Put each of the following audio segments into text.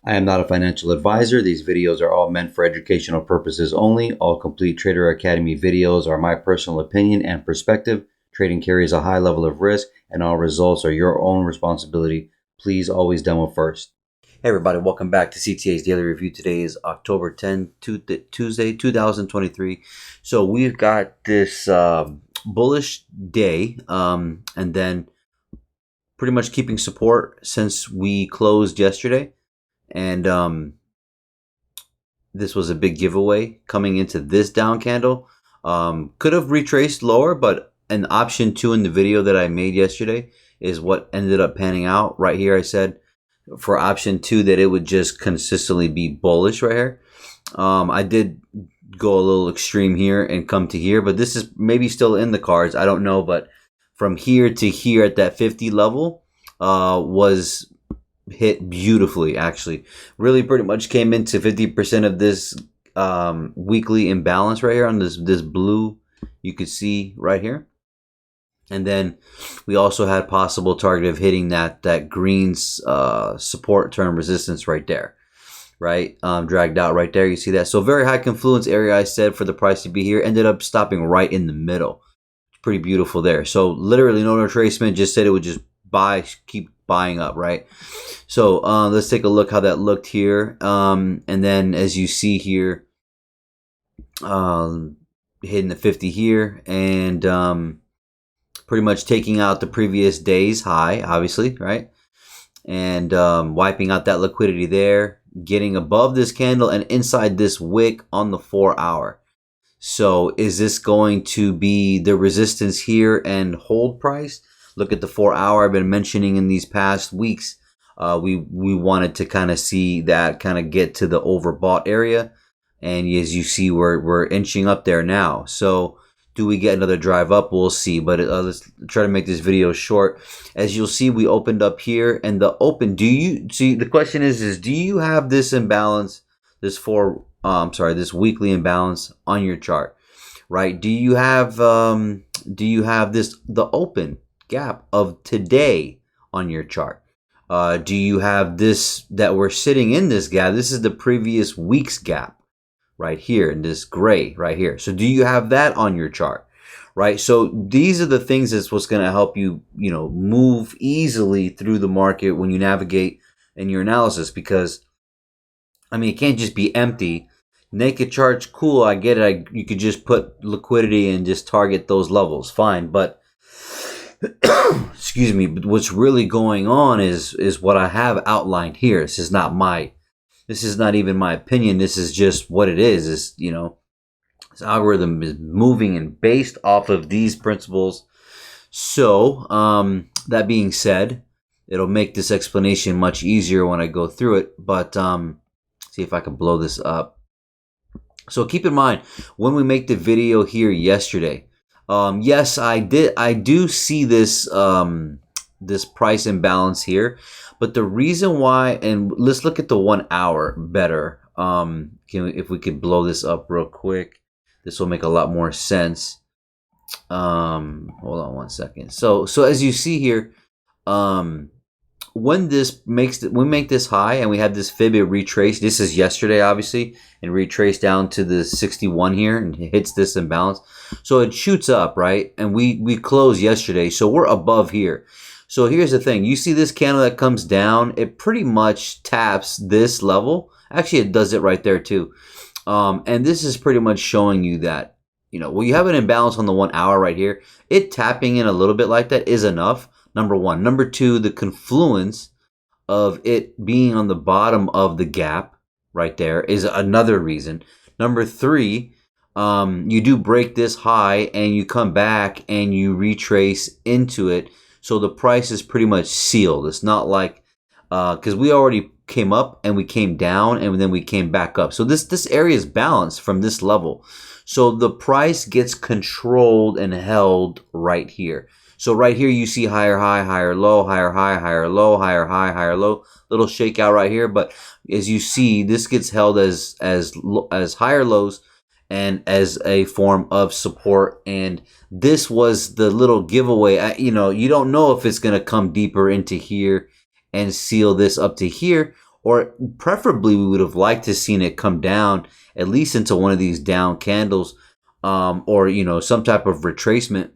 I am not a financial advisor. These videos are all meant for educational purposes only. All Complete Trader Academy videos are my personal opinion and perspective. Trading carries a high level of risk, and all results are your own responsibility. Please always demo first. Hey everybody, welcome back to CTA's Daily Review. Today is October 10th, Tuesday, 2023. So we've got this bullish day, and then pretty much keeping support since we closed yesterday. And this was a big giveaway coming into this down candle. Could have retraced lower, but an option 2 in the video that I made yesterday is what ended up panning out. Right here I said for option 2 that it would just consistently be bullish right here. I did go a little extreme here and come to here, but this is maybe still in the cards. I don't know, but from here to here at that 50 level was hit beautifully. Actually, really pretty much came into 50% of this weekly imbalance right here on this blue you could see right here. And then we also had possible target of hitting that green support term resistance right there, right? Dragged out right there. You see that? So very high confluence area, I said, for the price to be here. Ended up stopping right in the middle. Pretty beautiful there. So literally no retracement, just said it would just keep buying up, right? So let's take a look how that looked here. And then as you see here, hitting the 50 here and pretty much taking out the previous day's high, obviously, right? And wiping out that liquidity there, getting above this candle and inside this wick on the 4 hour. So is this going to be the resistance here and hold price? Look at the 4 hour. I've been mentioning in these past weeks, we wanted to kind of see that kind of get to the overbought area. And as you see, we're inching up there now. So do we get another drive up? We'll see. But let's try to make this video short. As you'll see, we opened up here and the open. Do you see? The question is do you have this imbalance, this weekly imbalance on your chart, right? Do you have this, the open gap of today on your chart? Do you have this, that we're sitting in this gap? This is the previous week's gap right here in this gray right here. So do you have that on your chart, right? So these are the things that's what's going to help you, move easily through the market when you navigate in your analysis, because I mean, it can't just be empty. Naked charts, cool, I get it. You could just put liquidity and just target those levels, fine. But excuse me, but what's really going on is what I have outlined here. This is not even my opinion. This is just what it is. This algorithm is moving and based off of these principles. So that being said, it'll make this explanation much easier when I go through it. But see if I can blow this up. So keep in mind, when we make the video here yesterday, yes, I do see this this price imbalance here, but the reason why, and let's look at the 1 hour better. If we could blow this up real quick, this will make a lot more sense. Hold on one second. So as you see here, when we make this high and we have this fib, it retraced. This is yesterday, obviously, and retraced down to the 61 here and hits this imbalance. So it shoots up, right? And we closed yesterday, so we're above here. So here's the thing. You see this candle that comes down, it pretty much taps this level. Actually, it does it right there too. And this is pretty much showing you that, well, you have an imbalance on the 1 hour right here. It tapping in a little bit like that is enough. Number one. Number two, the confluence of it being on the bottom of the gap right there is another reason. Number three, you do break this high and you come back and you retrace into it. So the price is pretty much sealed. It's not like, because we already came up and we came down and then we came back up. So this area is balanced from this level. So the price gets controlled and held right here. So right here you see higher high, higher low, higher high, higher low, higher high, higher low. Little shakeout right here, but as you see, this gets held as higher lows and as a form of support. And this was the little giveaway. You don't know if it's going to come deeper into here and seal this up to here, or preferably we would have liked to seen it come down at least into one of these down candles, or some type of retracement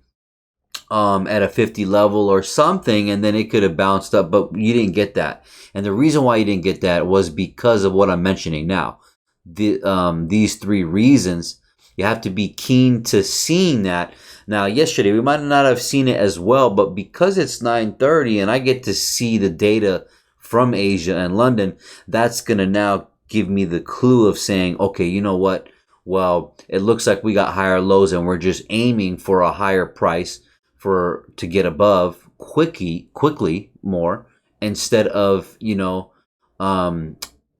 at a 50 level or something, and then it could have bounced up, but you didn't get that. And the reason why you didn't get that was because of what I'm mentioning now. These three reasons, you have to be keen to seeing that. Now, yesterday we might not have seen it as well, but because it's 9:30 and I get to see the data from Asia and London, that's gonna now give me the clue of saying, okay, you know what? Well, it looks like we got higher lows and we're just aiming for a higher price to get above quickly more, instead of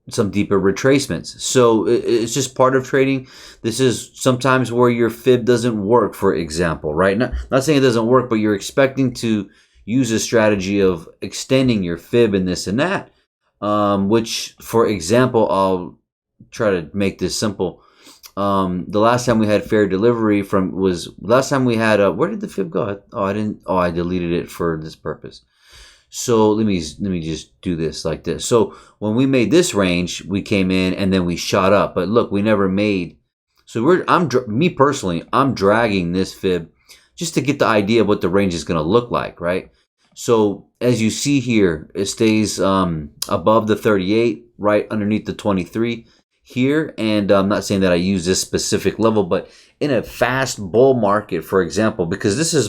some deeper retracements. So it's just part of trading. This is sometimes where your fib doesn't work, for example, right? Not saying it doesn't work, but you're expecting to use a strategy of extending your fib and this and that, which, for example, I'll try to make this simple. The last time we had fair delivery last time we had where did the fib go? I deleted it for this purpose. So let me just do this like this. So when we made this range, we came in and then we shot up, but look, we never made. So me personally, I'm dragging this fib just to get the idea of what the range is going to look like, right? So as you see here, it stays above the 38, right underneath the 23 here. And I'm not saying that I use this specific level, but in a fast bull market, for example, because this is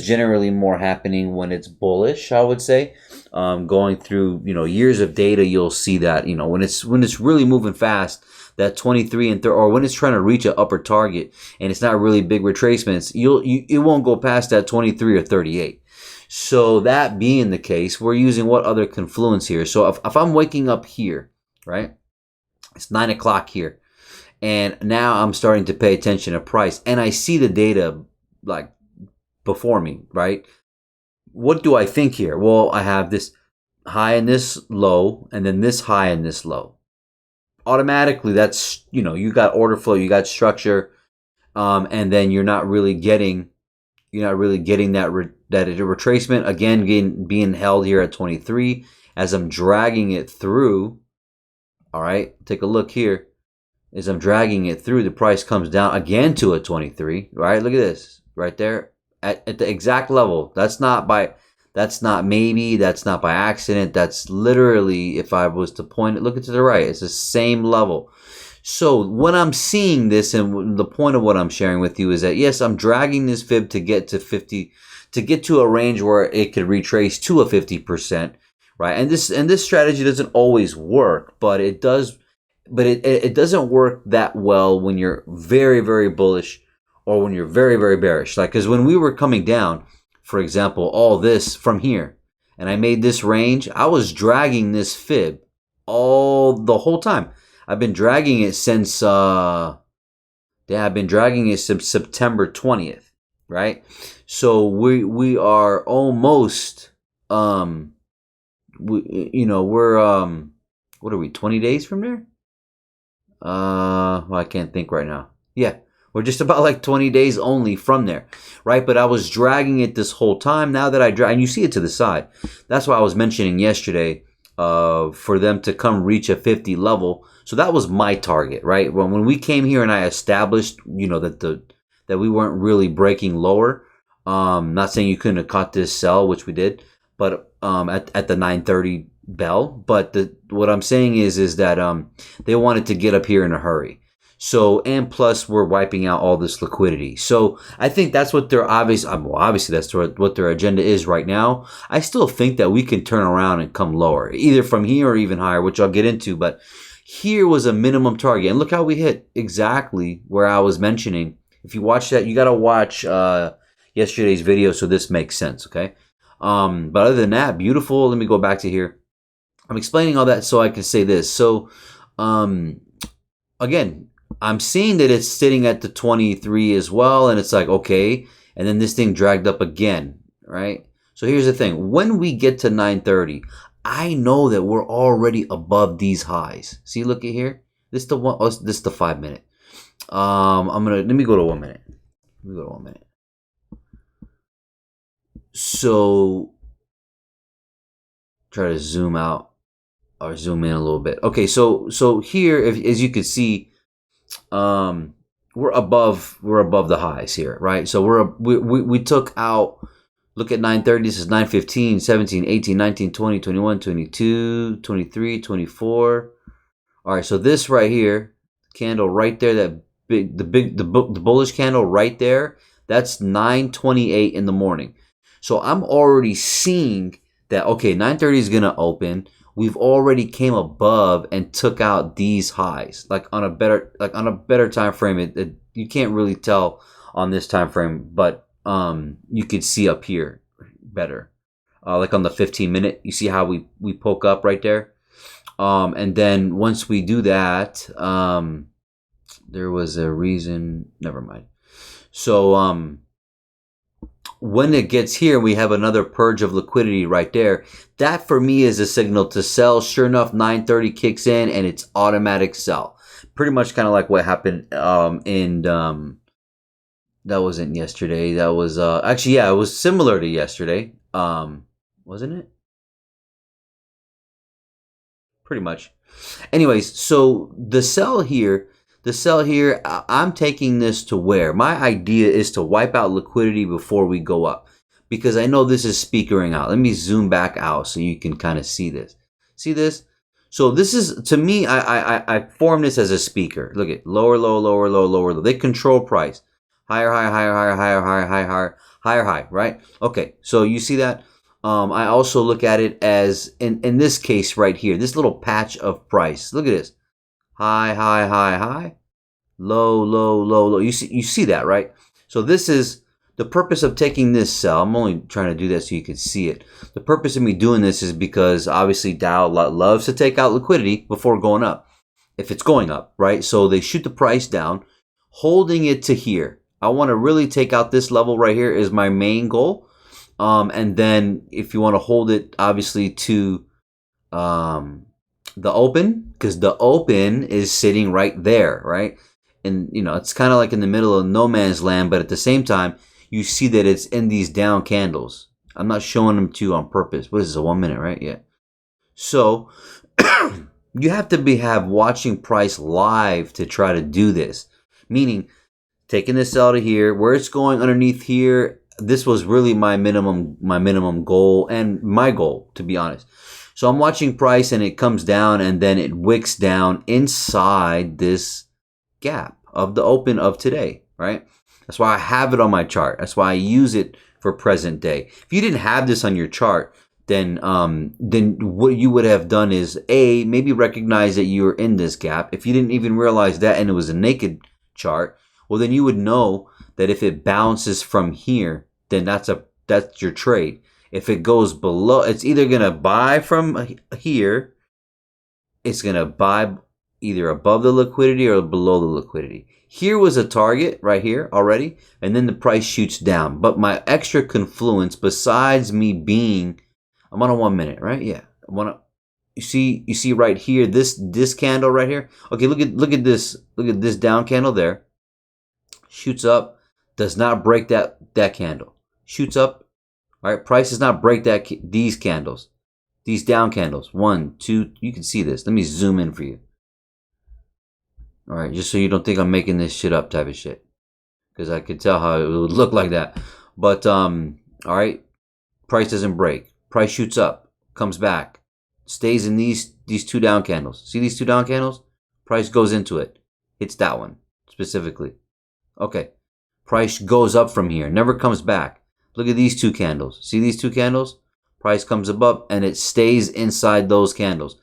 generally more happening when it's bullish, I would say. Going through years of data, you'll see that when it's really moving fast, that 23 and 30, or when it's trying to reach an upper target and it's not really big retracements, it won't go past that 23 or 38. So that being the case, we're using what other confluence here? So if I'm waking up here, right? It's 9 o'clock here, and now I'm starting to pay attention to price, and I see the data like before me, right? What do I think here? Well, I have this high and this low, and then this high and this low. Automatically, that's you got order flow, you got structure, and then you're not really getting that retracement again, being held here at 23 as I'm dragging it through. All right, take a look here. As I'm dragging it through, the price comes down again to a 23. Right, look at this right there at the exact level. That's not by accident. That's literally, if I was to point it, look it to the right. It's the same level. So when I'm seeing this, and the point of what I'm sharing with you is that yes, I'm dragging this fib to get to 50, to get to a range where it could retrace to a 50%. Right, and this strategy doesn't always work, but it does. But it doesn't work that well when you're very, very bullish or when you're very, very bearish. Like, because when we were coming down, for example, all this from here, and I made this range, I was dragging this fib the whole time. I've been dragging it since I've been dragging it since September 20th, right? So we are almost we're what are we, 20 days from there? Well, I can't think right now. Yeah, we're just about like 20 days only from there, right? But I was dragging it this whole time. Now that I drag, and you see it to the side. That's why I was mentioning yesterday, for them to come reach a 50 level. So that was my target, right? When we came here and I established, that we weren't really breaking lower. Not saying you couldn't have caught this sell, which we did, but at the 9:30 bell. But what I'm saying is that they wanted to get up here in a hurry. So, and plus we're wiping out all this liquidity. So I think that's what their obviously that's what their agenda is right now. I still think that we can turn around and come lower, either from here or even higher, which I'll get into. But here was a minimum target, and look how we hit exactly where I was mentioning. If you watch that, you got to watch yesterday's video so this makes sense, okay? But other than that, beautiful. Let me go back to here. I'm explaining all that so I can say this. So, again, I'm seeing that it's sitting at the 23 as well, and it's like, okay, and then this thing dragged up again, right? So here's the thing. When we get to 9:30, I know that we're already above these highs. See, look at here. This is the one. Oh, this is the 5 minute. Let me go to 1 minute. So try to zoom out. or zoom in a little bit. Okay, so here, as you can see, we're above the highs here, right? So we took out. Look at 9:30. This is 9:15, 17, 18, 19, 20, 21, 22, 23, 24. All right, so this right here, candle right there, that the bullish candle right there, that's 9:28 in the morning. So I'm already seeing that, okay, 9:30 is going to open. We've already came above and took out these highs. Like on a better time frame, you can't really tell on this time frame, but you could see up here better. Like on the 15-minute, you see how we poke up right there? And then once we do that, there was a reason, never mind. So when it gets here, we have another purge of liquidity right there. That for me is a signal to sell. Sure enough, 9:30 kicks in and it's automatic sell. Pretty much kind of like what happened that wasn't yesterday. That was actually, yeah, it was similar to yesterday. Wasn't it? Pretty much. Anyways, so the sell here, I'm taking this to where? My idea is to wipe out liquidity before we go up, because I know this is speakering out. Let me zoom back out so you can kind of see this. See this? So this is, to me, I form this as a speaker. Look at lower, low, lower, low, lower, low. They control price. Higher, higher, higher, higher, higher, higher, higher, higher, higher, high, right? Okay, so you see that? I also look at it as, in this case right here, this little patch of price. Look at this. High, high, high, high. Low, low, low, low. You see that, right? So this is the purpose of taking this sell. I'm only trying to do that so you can see it. The purpose of me doing this is because obviously Dow loves to take out liquidity before going up, if it's going up, right? So they shoot the price down, holding it to here. I want to really take out this level right here is my main goal. And then if you want to hold it obviously to the open, because the open is sitting right there, right? And it's kind of like in the middle of no man's land, but at the same time you see that it's in these down candles. I'm not showing them to you on purpose. What is this, a 1 minute, right? Yeah. So you have to have watching price live to try to do this, meaning taking this out of here where it's going underneath here. This was really my minimum goal and my goal, to be honest. So I'm watching price and it comes down and then it wicks down inside this gap of the open of today, right? That's why I have it on my chart. That's why I use it for present day. If you didn't have this on your chart, then what you would have done is maybe recognize that you were in this gap. If you didn't even realize that and it was a naked chart, well, then you would know that if it bounces from here, then that's your trade. If it goes below, it's either going to buy from here, it's going to buy either above the liquidity or below the liquidity. Here was a target right here already, and then the price shoots down. But my extra confluence, besides me being, I'm on a 1 minute, right? Yeah. You see right here, this candle right here. Okay, look at this down candle there. Shoots up, does not break that candle. Shoots up, all right. Price does not break these candles, these down candles. 1, 2. You can see this. Let me zoom in for you. All right, just so you don't think I'm making this shit up, type of shit, because I could tell how it would look like that. But all right, price doesn't break. Price shoots up, comes back, stays in these two down candles. See these two down candles? Price goes into it, hits that one specifically. Okay, price goes up from here, never comes back. Look at these two candles. See these two candles? Price comes above and it stays inside those candles.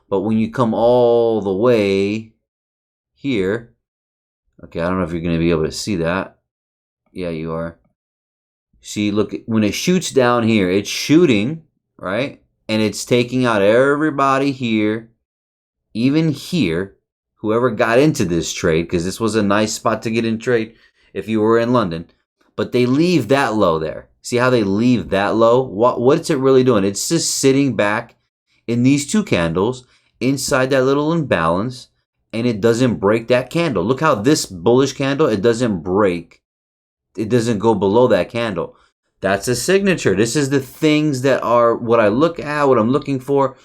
But when you come all the way here, okay, I don't know if you're going to be able to see that. Yeah, you are. See, look, when it shoots down here, it's shooting, right? And it's taking out everybody here, even here. Whoever got into this trade, because this was a nice spot to get in trade if you were in London. But they leave that low there. See how they leave that low? What's it really doing? It's just sitting back in these two candles inside that little imbalance, and it doesn't break that candle. Look how this bullish candle, it doesn't break. It doesn't go below that candle. That's a signature. This is the things that are what I look at, what I'm looking for.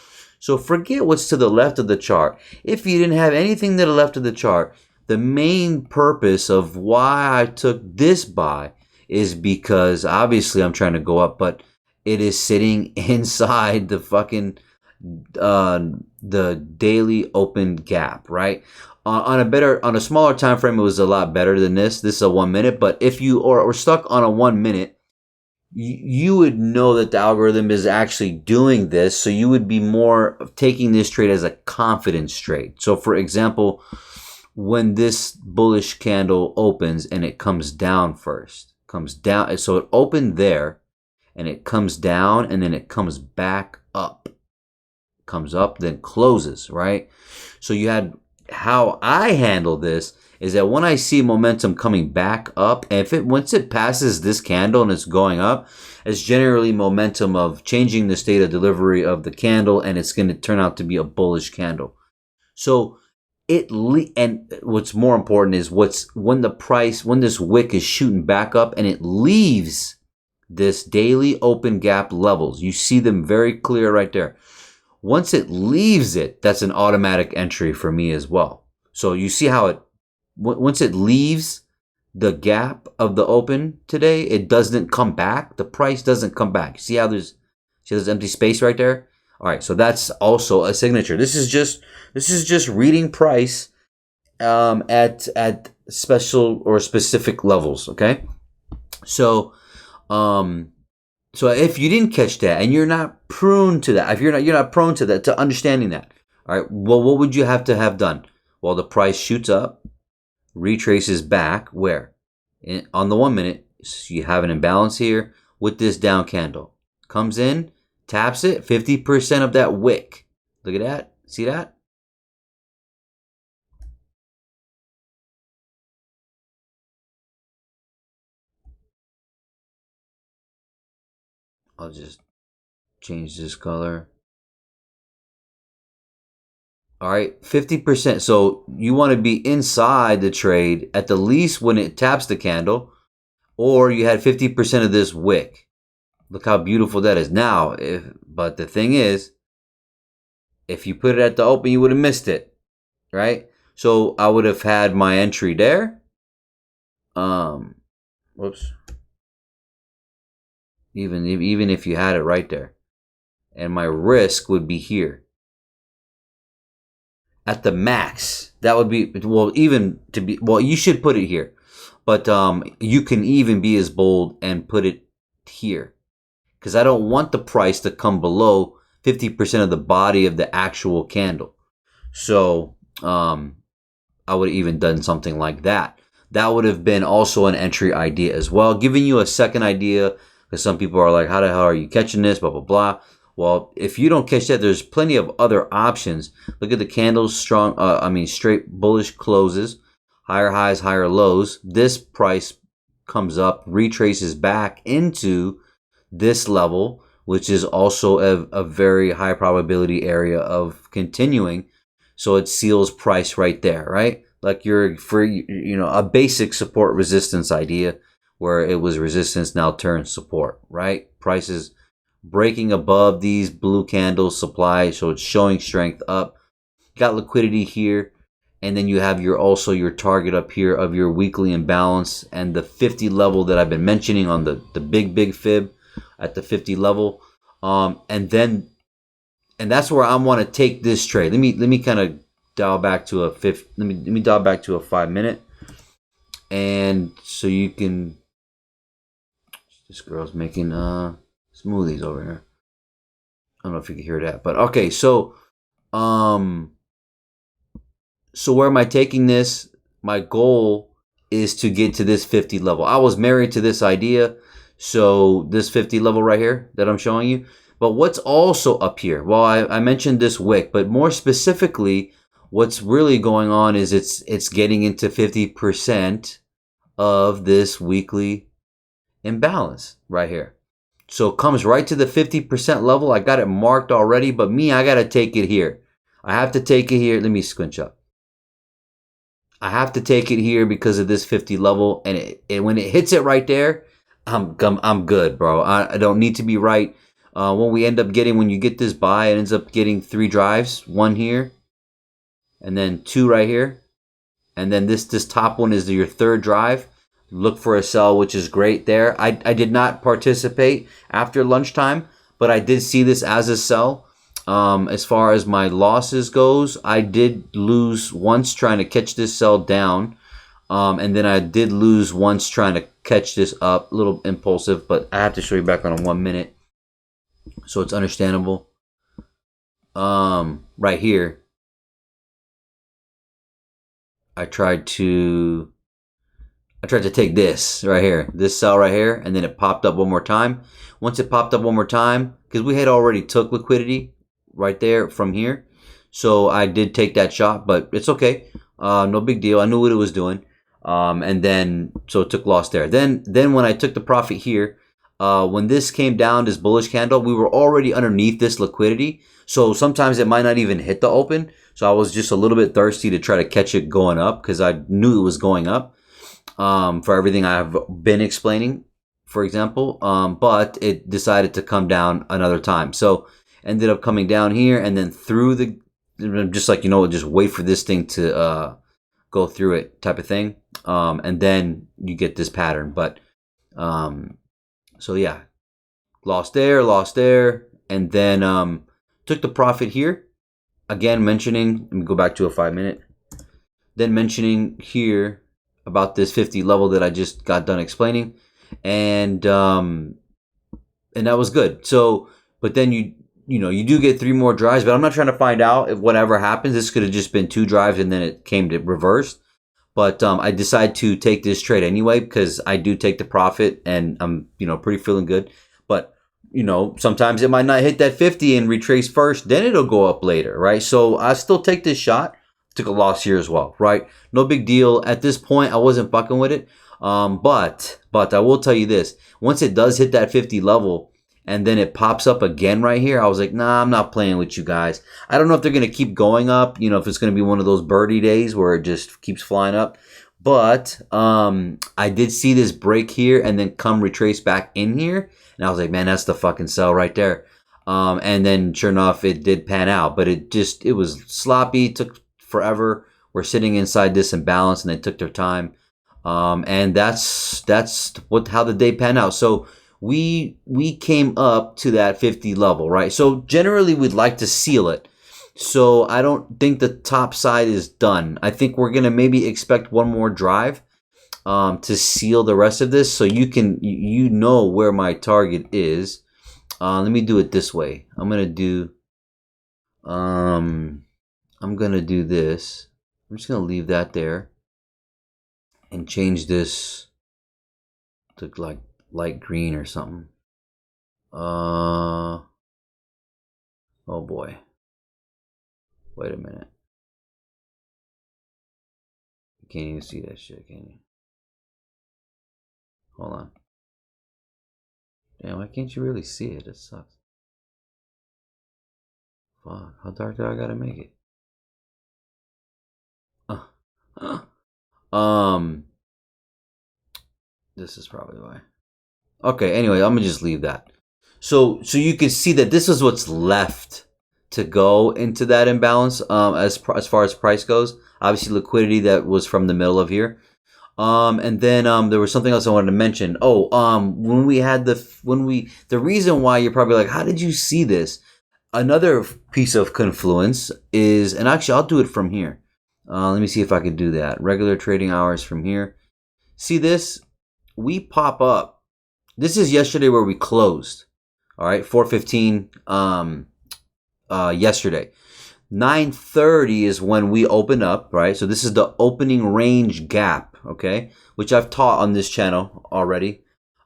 So forget what's to the left of the chart. If you didn't have anything to the left of the chart, the main purpose of why I took this buy is because obviously I'm trying to go up, but it is sitting inside the fucking uh, the daily open gap, right? On a smaller time frame, it was a lot better than this. This is a 1 minute, but if you are stuck on a 1 minute, you would know that the algorithm is actually doing this, so you would be more taking this trade as a confidence trade. So, for example, when this bullish candle opens and it comes down first, comes down, so it opened there and it comes down and then it comes back up, comes up, then closes, right? So you had, how I handle this is that when I see momentum coming back up, and once it passes this candle and it's going up, it's generally momentum of changing the state of delivery of the candle, and it's going to turn out to be a bullish candle. So and what's more important is when this wick is shooting back up and it leaves this daily open gap levels. You see them very clear right there. Once it leaves it, that's an automatic entry for me as well. So you see how once it leaves the gap of the open today, it doesn't come back. The price doesn't come back. See how there's empty space right there? All right, so that's also a signature. This is just reading price at special or specific levels. Okay, so so if you didn't catch that and you're not prone to that, if you're not prone to that, to understanding that, all right, well, what would you have to have done? Well, the price shoots up, retraces back where? On the 1 minute, so you have an imbalance here with this down candle. Comes in, taps it, 50% of that wick. Look at that. See that? I'll just change this color. All right, 50%. So you want to be inside the trade at the least when it taps the candle, or you had 50% of this wick. Look how beautiful that is. Now, but the thing is, if you put it at the open, you would have missed it, right? So I would have had my entry there. Whoops. Even if you had it right there, and my risk would be here at the max. That would be, well, even to be, well, you should put it here, but you can even be as bold and put it here, because I don't want the price to come below 50% of the body of the actual candle. So I would have even done something like that. That would have been also an entry idea as well, giving you a second idea, because some people are like, how the hell are you catching this, blah blah blah. Well, if you don't catch that, there's plenty of other options. Look at the candles, strong, straight bullish closes, higher highs, higher lows. This price comes up, retraces back into this level, which is also a very high probability area of continuing. So it seals price right there, right? Like a basic support resistance idea where it was resistance, now turns support, right? Prices breaking above these blue candles supply, so it's showing strength up. Got liquidity here, and then you have your target up here of your weekly imbalance and the 50 level that I've been mentioning on the big fib at the 50 level, and that's where I want to take this trade. Let me kind of dial back to let me dial back to a 5 minute, and so you can. This girl's making smoothies over here. I don't know if you can hear that, but okay. So where am I taking this? My goal is to get to this 50 level. I was married to this idea, so this 50 level right here that I'm showing you. But what's also up here? Well, I mentioned this wick, but more specifically, what's really going on is it's getting into 50% of this weekly imbalance right here. So it comes right to the 50% level. I got it marked already, but I got to take it here. I have to take it here. Let me squinch up. I have to take it here because of this 50 level, and when it hits it right there, I'm good, bro. I don't need to be right When we end up getting, when you get this buy, it ends up getting 3 drives, 1 here, and then 2 right here. And then this top one is your 3rd drive. Look for a sell, which is great there. I did not participate after lunchtime, but I did see this as a sell. As far as my losses goes, I did lose once trying to catch this sell down. And then I did lose once trying to catch this up. A little impulsive, but I have to show you back on a 1 minute, so it's understandable. Right here, I tried to take this right here, this sell right here, and then it popped up one more time. Once it popped up one more time, because we had already took liquidity right there from here, so I did take that shot, but it's okay. No big deal. I knew what it was doing. And then, so it took loss there. Then when I took the profit here, when this came down, this bullish candle, we were already underneath this liquidity. So sometimes it might not even hit the open. So I was just a little bit thirsty to try to catch it going up because I knew it was going up, for everything I've been explaining, for example. But it decided to come down another time. So ended up coming down here and then through the, just like, just wait for this thing to, go through it type of thing. And then you get this pattern. But so yeah, lost there, and then took the profit here. Again, mentioning, let me go back to a 5 minute. Then mentioning here about this 50 level that I just got done explaining, and that was good. So, but then you do get 3 more drives, but I'm not trying to find out if whatever happens. This could have just been 2 drives and then it came to reverse. But I decided to take this trade anyway because I do take the profit and I'm, pretty feeling good. But, sometimes it might not hit that 50 and retrace first, then it'll go up later, right? So I still take this shot. Took a loss here as well, right? No big deal. At this point, I wasn't fucking with it. But I will tell you this. Once it does hit that 50 level, and then it pops up again right here, I was like, nah, I'm not playing with you guys. I don't know if they're going to keep going up, if it's going to be one of those birdie days where it just keeps flying up. But I did see this break here and then come retrace back in here. And I was like, man, that's the fucking sell right there. And then sure enough, it did pan out. But it was sloppy, took forever. We're sitting inside this imbalance and they took their time. And that's how the day panned out. So we came up to that 50 level, right? So generally we'd like to seal it. So I don't think the top side is done. I think we're going to maybe expect one more drive to seal the rest of this. So you know where my target is. Let me do it this way. I'm going to do this. I'm just going to leave that there and change this to like light green or something. Oh boy. Wait a minute. You can't even see that shit, can you? Hold on. Damn, why can't you really see it? It sucks. Fuck, how dark do I gotta make it? This is probably why. Okay, anyway, I'm gonna just leave that. So you can see that this is what's left to go into that imbalance, as far as price goes. Obviously, liquidity that was from the middle of here. And then there was something else I wanted to mention. When we had the reason why you're probably like, how did you see this? Another piece of confluence is, and actually I'll do it from here. Let me see if I can do that. Regular trading hours from here. See this? We pop up. This is yesterday where we closed. All right, 4:15 yesterday. 9:30 is when we open up, right? So this is the opening range gap, okay? Which I've taught on this channel already.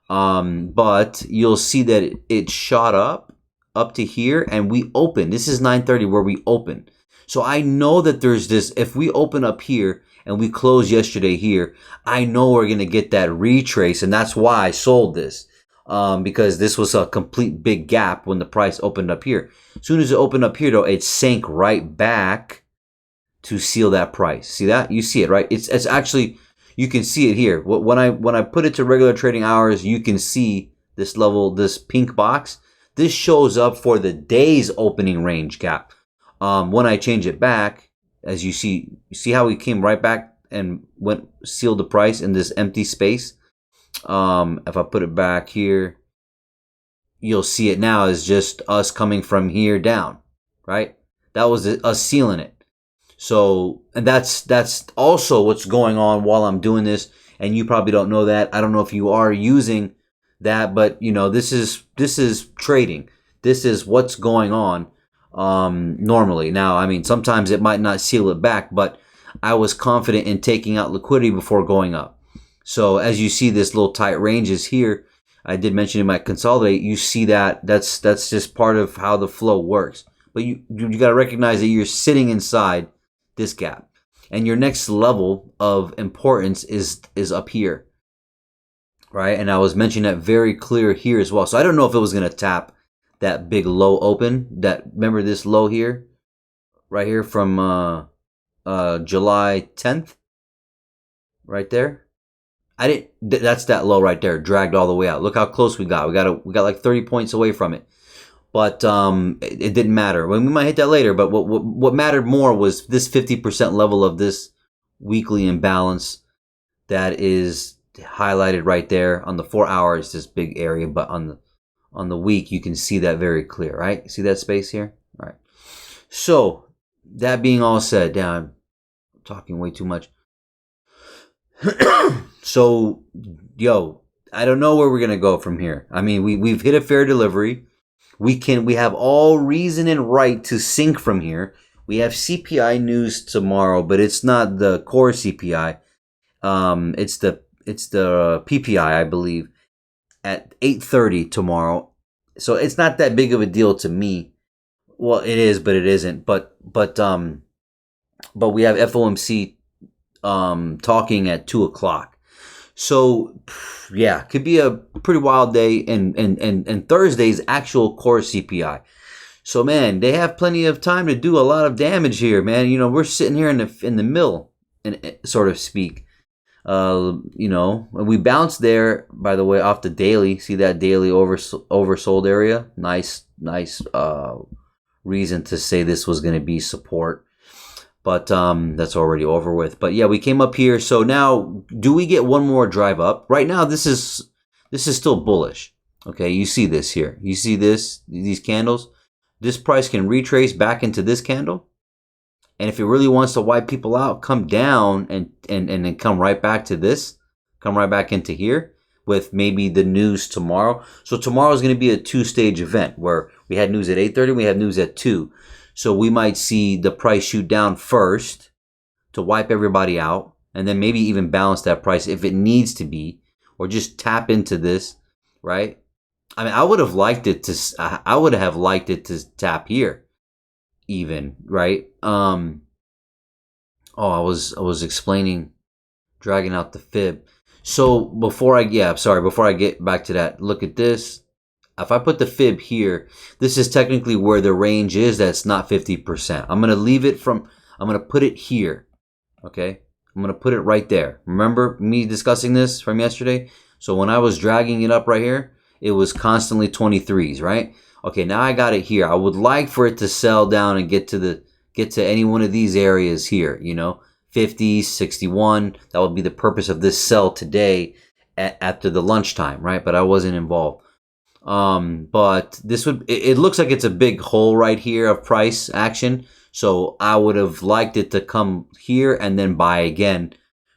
But you'll see that it shot up to here and we open. This is 9:30 where we open. So I know that there's this, if we open up here and we close yesterday here, I know we're going to get that retrace, and that's why I sold this. Because this was a complete big gap when the price opened up here. As soon as it opened up here, though, it sank right back to seal that price. See that? You see it, right? It's actually, you can see it here. When I put it to regular trading hours, you can see this level, this pink box. this shows up for the day's opening range gap. When I change it back, as you see how we came right back and sealed the price in this empty space. If I put it back here, you'll see it now as just us coming from here down, right? That was us sealing it. So, and that's also what's going on while I'm doing this. And you probably don't know that. I don't know if you are using that, but you know, this is trading. This is what's going on normally. Now, I mean, sometimes it might not seal it back, but I was confident in taking out liquidity before going up. So as you see, this little tight ranges here, I did mention in my consolidate, you see that's just part of how the flow works. But you got to recognize that you're sitting inside this gap, and your next level of importance is up here, right? And I was mentioning that very clear here as well. So I don't know if it was going to tap that big low open. Remember this low here, right here from July 10th, right there. That's that low right there, dragged all the way out. Look how close we got. We got like 30 points away from it. But it didn't matter. We might hit that later, but what mattered more was this 50% level of this weekly imbalance that is highlighted right there on the 4 hours, this big area, but on the week you can see that very clear, right? See that space here? All right. So that being all said, I'm talking way too much. So, I don't know where we're gonna go from here. I mean, we've hit a fair delivery. We have all reason and right to sink from here. We have CPI news tomorrow, but it's not the core CPI. It's the PPI, I believe, at 8:30 tomorrow. So it's not that big of a deal to me. Well, it is, but it isn't. But we have FOMC talking at 2:00. So, yeah, could be a pretty wild day, and Thursday's actual core CPI. So, man, they have plenty of time to do a lot of damage here, man. You know, we're sitting here in the middle, sort of speak. You know, we bounced there, by the way, off the daily. See that daily oversold area? Nice reason to say this was going to be support. But that's already over with. But yeah, we came up here. So now, do we get one more drive up? Right now, this is still bullish. Okay, you see this here. You see these candles. This price can retrace back into this candle. And if it really wants to wipe people out, come down and then come right back to this. Come right back into here with maybe the news tomorrow. So tomorrow is going to be a two-stage event where we had news at 8:30, we have news at 2. So we might see the price shoot down first to wipe everybody out, and then maybe even balance that price if it needs to be, or just tap into this, right? I mean, I would have liked it to tap here, even, right? I was explaining, dragging out the fib. So before I get back to that, look at this. If I put the fib here, this is technically where the range is. That's not 50%. I'm going to put it here. Okay. I'm going to put it right there. Remember me discussing this from yesterday? So when I was dragging it up right here, it was constantly 23s, right? Okay. Now I got it here. I would like for it to sell down and get to any one of these areas here, 50, 61. That would be the purpose of this sell today after the lunchtime, right? But I wasn't involved. But it looks like it's a big hole right here of price action. So I would have liked it to come here and then buy again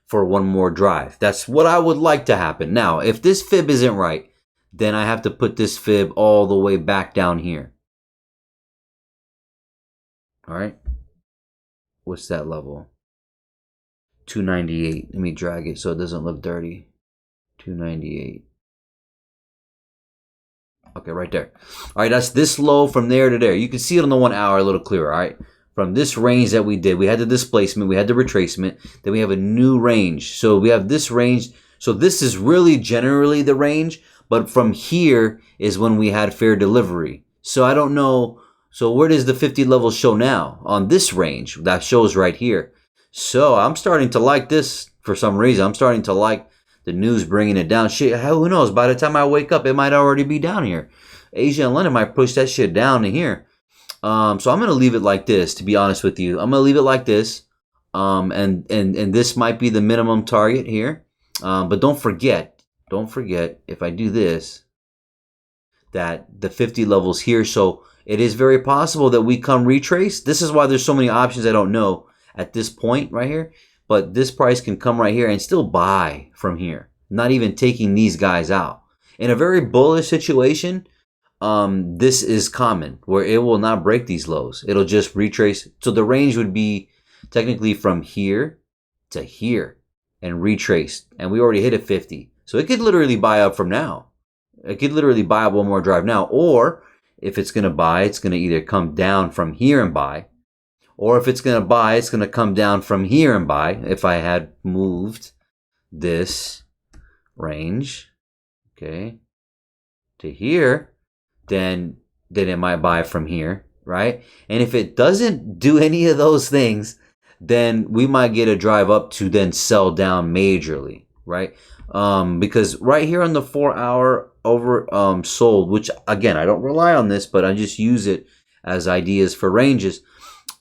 for one more drive. That's what I would like to happen. Now, if this fib isn't right, then I have to put this fib all the way back down here. All right. What's that level? 298. Let me drag it so it doesn't look dirty. 298. Okay, right there. All right, that's this low from there to there. You can see it on the 1 hour a little clearer, all right? From this range that we did, we had the displacement, we had the retracement, then we have a new range. So we have this range. So this is really generally the range, but from here is when we had fair delivery. So I don't know. So where does the 50 level show now? On this range, that shows right here. So I'm starting to like this for some reason. I'm starting to like the news bringing it down. Shit, who knows? By the time I wake up, it might already be down here. Asia and London might push that shit down to here. So I'm gonna leave it like this. To be honest with you, I'm gonna leave it like this. And this might be the minimum target here. But don't forget, if I do this, that the 50 levels here. So it is very possible that we come retrace. This is why there's so many options I don't know at this point right here. But this price can come right here and still buy from here, not even taking these guys out. In a very bullish situation, this is common where it will not break these lows. It'll just retrace. So the range would be technically from here to here and retrace. And we already hit a 50. So it could literally buy up from now. It could literally buy up one more drive now. Or if it's going to buy, it's going to either come down from here and buy. Or if it's going to buy, it's going to come down from here and buy. If I had moved this range, okay, to here, then it might buy from here, right? And if it doesn't do any of those things, then we might get a drive up to then sell down majorly, right? Because right here on the 4 hour over sold, which again, I don't rely on this, but I just use it as ideas for ranges.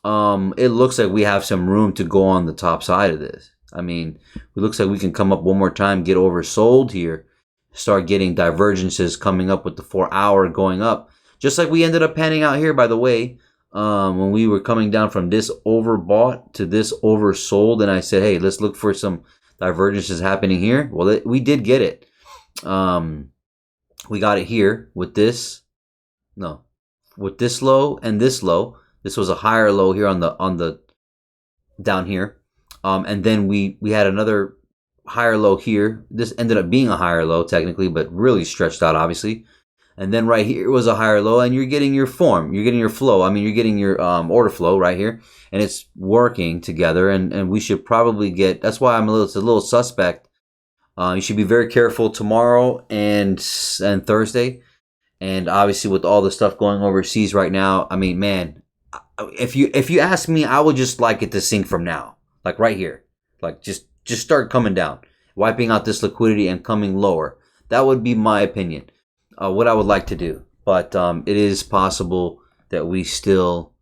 It looks like we have some room to go on the top side of this. I mean, it looks like we can come up one more time, get oversold here, start getting divergences coming up with the 4 hour going up. Just like we ended up panning out here, by the way, when we were coming down from this overbought to this oversold. And I said, hey, let's look for some divergences happening here. Well, we did get it. We got it here with this. No, with this low and this low. This was a higher low here on the down here. And then we had another higher low here. This ended up being a higher low technically, but really stretched out obviously. And then right here was a higher low, and you're getting your form, you're getting your flow. I mean, you're getting your order flow right here, and it's working together. And we should probably get. That's why it's a little suspect. You should be very careful tomorrow and Thursday, and obviously with all the stuff going overseas right now. I mean, man, if you ask me, I would just like it to sink from now, like right here, like just start coming down, wiping out this liquidity and coming lower. That would be my opinion. What I would like to do, but it is possible that we still,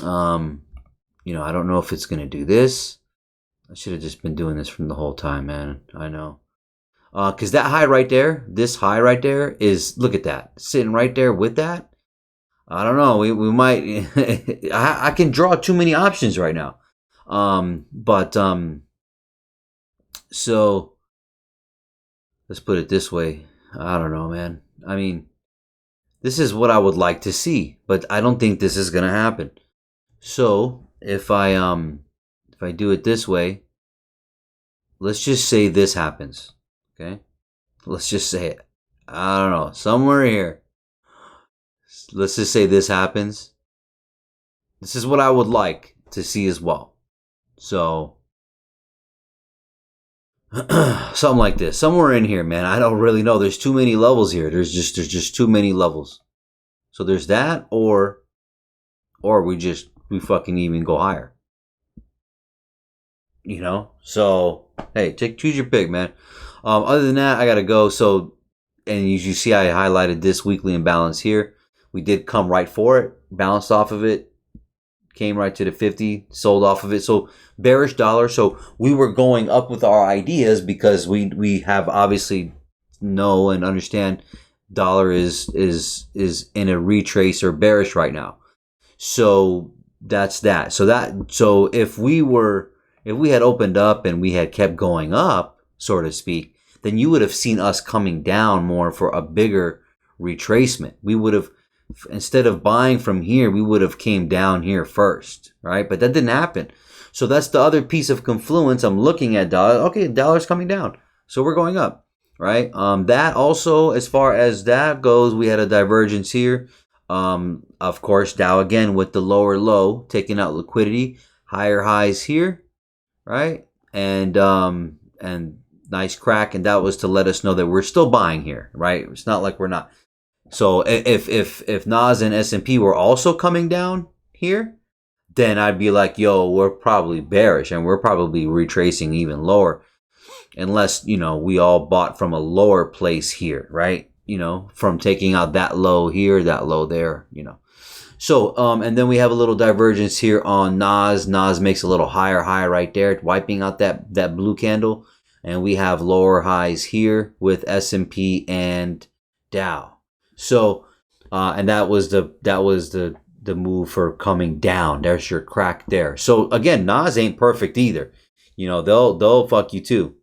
I don't know if it's going to do this. I should have just been doing this from the whole time, man. I know. Because that high right there, this high right there is, look at that, sitting right there with that. I don't know. We might, I can draw too many options right now. So let's put it this way. I don't know, man. I mean, this is what I would like to see, but I don't think this is gonna happen. So if I do it this way, let's just say this happens. Okay, let's just say it. I don't know, somewhere here. Let's just say this happens. This is what I would like to see as well. So something like this, somewhere in here, man. I don't really know. There's too many levels here. There's just too many levels. So there's that, or we fucking even go higher. So hey, choose your pick, man. Other than that, I gotta go. So, and you see, I highlighted this weekly imbalance here. We did come right for it, bounced off of it, came right to the 50, sold off of it. So bearish dollar. So we were going up with our ideas because we have obviously know and understand dollar is in a retrace or bearish right now. So that's that. So if we had opened up and we had kept going up, so to speak, then you would have seen us coming down more for a bigger retracement. We would have, instead of buying from here, we would have came down here first, right? But that didn't happen. So that's the other piece of confluence. I'm looking at dollar. Okay, dollar's coming down, so we're going up, right? That also, as far as that goes, we had a divergence here. Of course, Dow again with the lower low, taking out liquidity, higher highs here, right? And nice crack, and that was to let us know that we're still buying here, right? It's not like we're not. So if Nas and S&P were also coming down here, then I'd be like, yo, we're probably bearish and we're probably retracing even lower, unless we all bought from a lower place here, right? from taking out that low here, that low there. So, and then we have a little divergence here on Nas. Nas makes a little higher high right there, wiping out that blue candle. And we have lower highs here with S&P and Dow. So, and that was the move for coming down. There's your crack there. So again, Nas ain't perfect either. They'll fuck you too.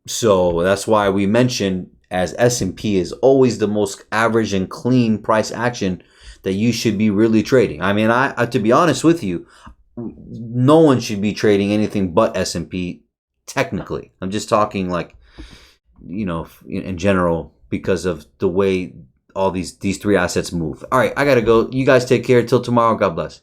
So that's why we mentioned, as S&P is always the most average and clean price action that you should be really trading. I mean, I to be honest with you, no one should be trading anything but S&P technically. I'm just talking like, in general, because of the way all these three assets move. All right, I got to go. You guys take care. Till tomorrow. God bless.